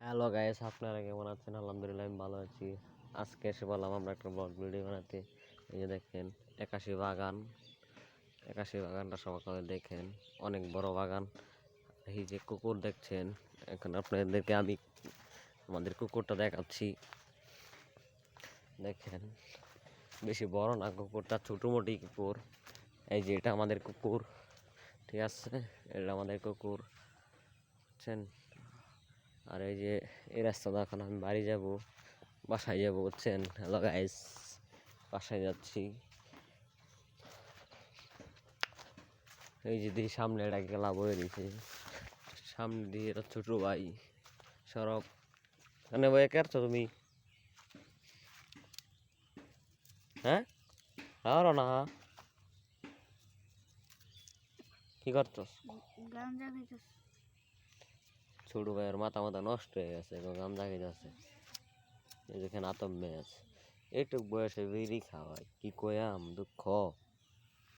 Hello guys, আপনারা কেমন আছেন? আলহামদুলিল্লাহ আমি ভালো আছি। আজকে এসে বললাম আমরা একটা ব্লগ ভিডিও বানাতে। এই যে দেখেন একাশি বাগানটা সবাই দেখেন, অনেক বড় বাগান। এই যে কুকুর দেখছেন, এখন আপনাদেরকে আমি আমাদের কুকুরটা দেখাচ্ছি। দেখেন, বেশি বড় না কুকুরটা, ছোটোমোটি কুকুর। এই যে এটা আমাদের কুকুর, ঠিক আছে? এটা আমাদের কুকুর, বুঝছেন? আর এই যে এই রাস্তাটা, এখন আমি বাড়ি যাব, বাসায় যাব, বুঝছেন? হ্যালো গাইস, বাসায় যাচ্ছি। এই যে দিয়ে সামনে এটা গেলা বয়ে দিছে, সামনে দিয়ে এটা ছোট ভাই সড়ক। এখানে বয়ে কে আছো তুমি? হ্যাঁ, আর না কি করছো? ছোট ভাইয়ের মাথা নষ্ট হয়ে গেছে, গাঞ্জা খাইতেছে। এই যেখানে আতম মেয়ে আছে, এইটুক বয়সে বিড়ি খাওয়ায়, কি কয়াম দুঃখ।